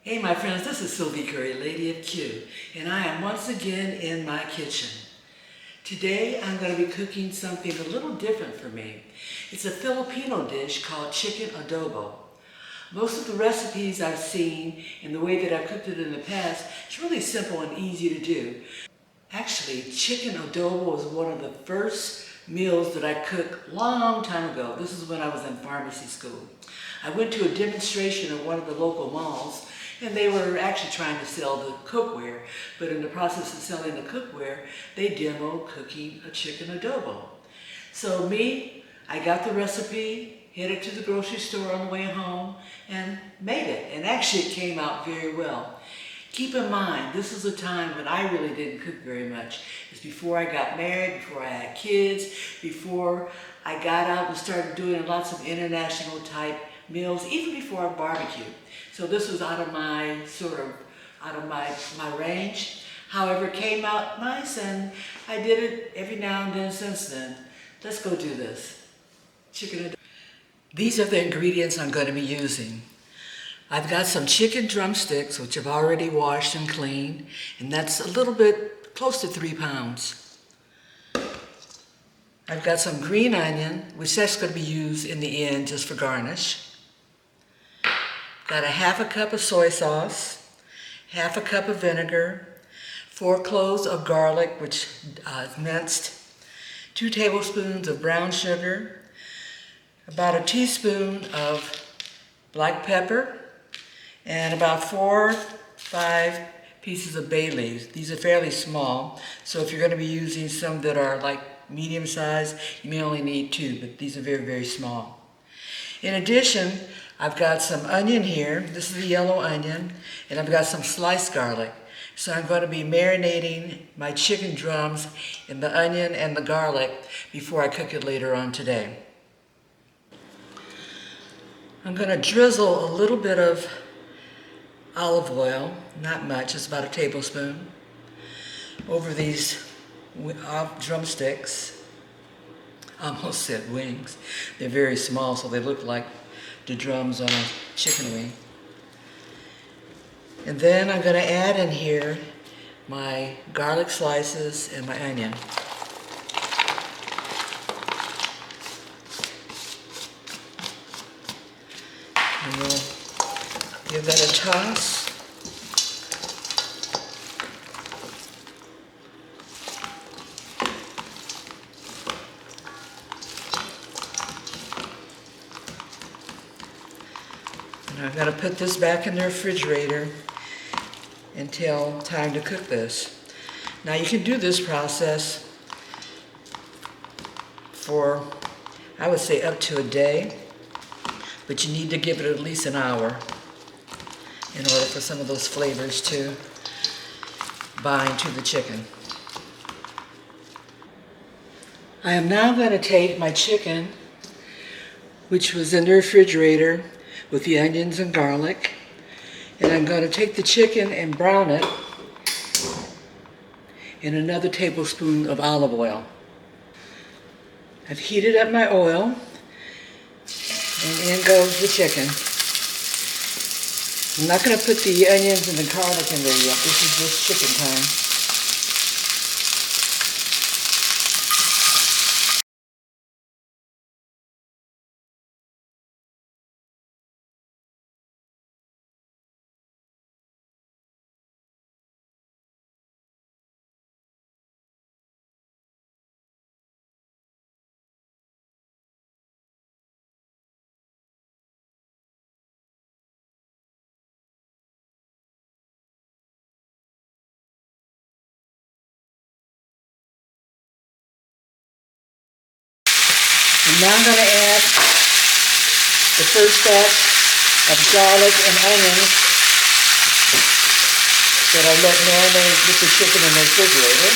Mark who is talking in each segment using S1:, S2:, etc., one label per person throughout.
S1: Hey my friends, this is Sylvie Curry, Lady of Q, and I am once again in my kitchen. Today I'm going to be cooking something a little different for me. It's a Filipino dish called chicken adobo. Most of the recipes I've seen and the way that I've cooked it in the past, it's really simple and easy to do. Actually, chicken adobo was one of the first meals that I cooked a long time ago. This is when I was in pharmacy school. I went to a demonstration at one of the local malls, and they were actually trying to sell the cookware, but in the process of selling the cookware, they demoed cooking a chicken adobo. So I got the recipe, headed to the grocery store on the way home, and made it. And actually it came out very well. Keep in mind, this is a time when I really didn't cook very much. It's before I got married, before I had kids, before I got out and started doing lots of international type meals, even before I barbecued. So this was out of my range. However, it came out nice, and I did it every now and then since then. Let's go do this. Chicken adobo. These are the ingredients I'm going to be using. I've got some chicken drumsticks, which I've already washed and cleaned, and that's a little bit close to 3 pounds. I've got some green onion, which that's going to be used in the end just for garnish. Got a half a cup of soy sauce, half a cup of vinegar, 4 cloves of garlic, which is minced, 2 tablespoons of brown sugar, about a teaspoon of black pepper, and about 4 or 5 pieces of bay leaves. These are fairly small, so if you're going to be using some that are like medium size, you may only need 2, but these are very, very small. In addition, I've got some onion here. This is a yellow onion, and I've got some sliced garlic. So I'm going to be marinating my chicken drums in the onion and the garlic before I cook it later on today. I'm going to drizzle a little bit of olive oil, not much, it's about a tablespoon, over these drumsticks. I almost said wings. They're very small, so they look like the drums on a chicken wing. And then I'm going to add in here my garlic slices and my onion. And we'll give that a toss. And I've got to put this back in the refrigerator until time to cook this. Now you can do this process for, I would say, up to a day, but you need to give it at least an hour in order for some of those flavors to bind to the chicken. I am now going to take my chicken, which was in the refrigerator with the onions and garlic, and I'm going to take the chicken and brown it in another tablespoon of olive oil. I've heated up my oil, and in goes the chicken. I'm not going to put the onions and the garlic in there yet. This is just chicken time. And now I'm going to add the first batch of garlic and onions that I let marinate with the chicken in the refrigerator.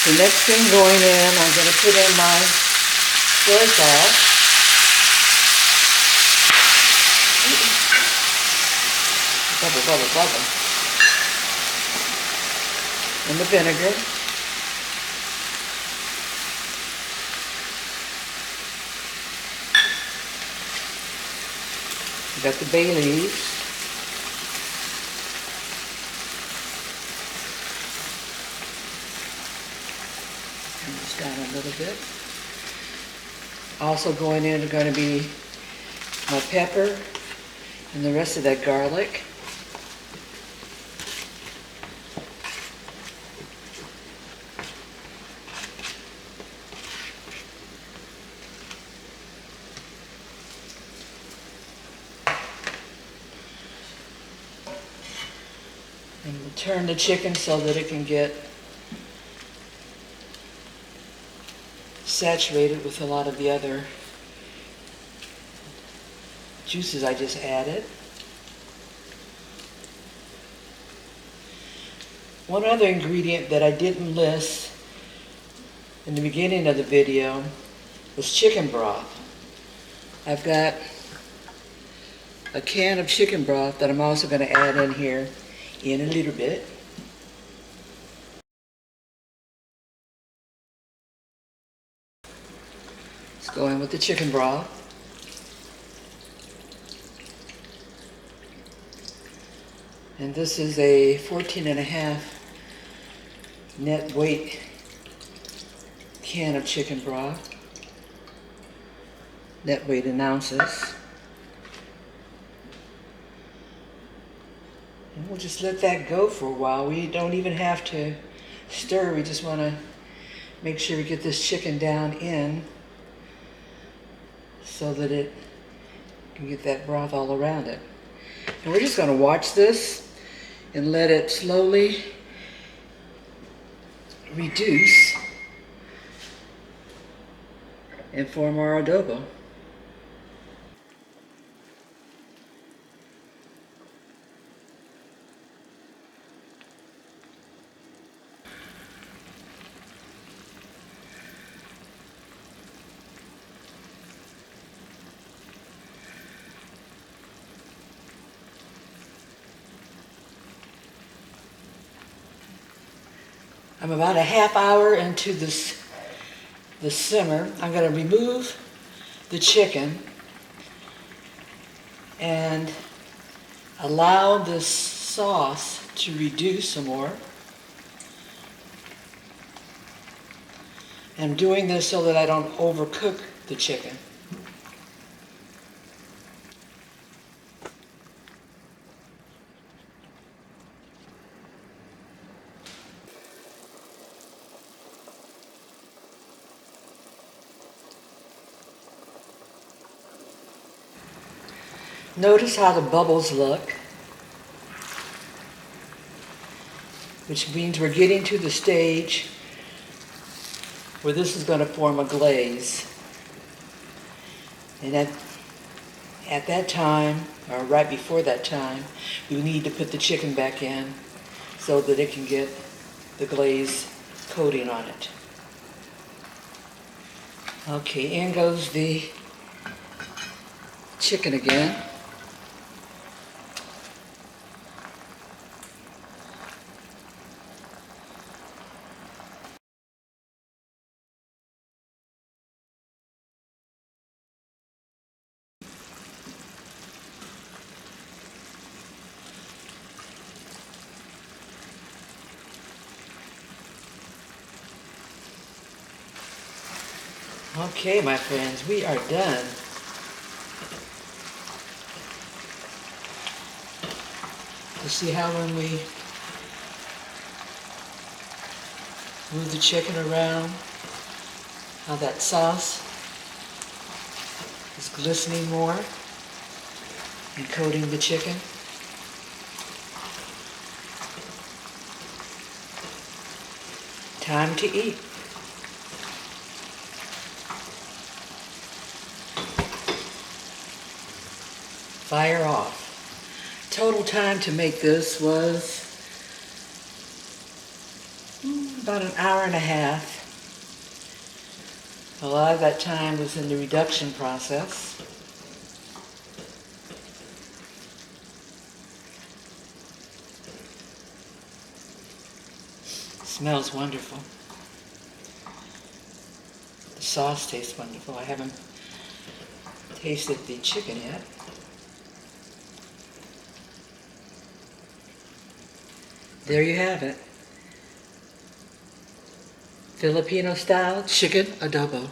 S1: The next thing going in, I'm going to put in my soy sauce. Bubble, bubble, bubble. And the vinegar. We got the bay leaves. Turn this down a little bit. Also going in are going to be my pepper and the rest of that garlic. And we'll turn the chicken so that it can get saturated with a lot of the other juices I just added. One other ingredient that I didn't list in the beginning of the video was chicken broth. I've got a can of chicken broth that I'm also going to add in here in a little bit. Let's go in with the chicken broth. And this is a 14.5 net weight can of chicken broth. Net weight in ounces. And we'll just let that go for a while. We don't even have to stir. We just want to make sure we get this chicken down in so that it can get that broth all around it. And we're just going to watch this and let it slowly reduce and form our adobo. I'm about a half hour into the simmer. I'm going to remove the chicken and allow this sauce to reduce some more. I'm doing this so that I don't overcook the chicken. Notice how the bubbles look, which means we're getting to the stage where this is going to form a glaze. And at that time, or right before that time, we need to put the chicken back in so that it can get the glaze coating on it. Okay, in goes the chicken again. Okay, my friends, we are done. You see how when we move the chicken around, how that sauce is glistening more and coating the chicken? Time to eat. Fire off. Total time to make this was about an hour and a half. A lot of that time was in the reduction process. It smells wonderful. The sauce tastes wonderful. I haven't tasted the chicken yet. There you have it. Filipino style chicken adobo.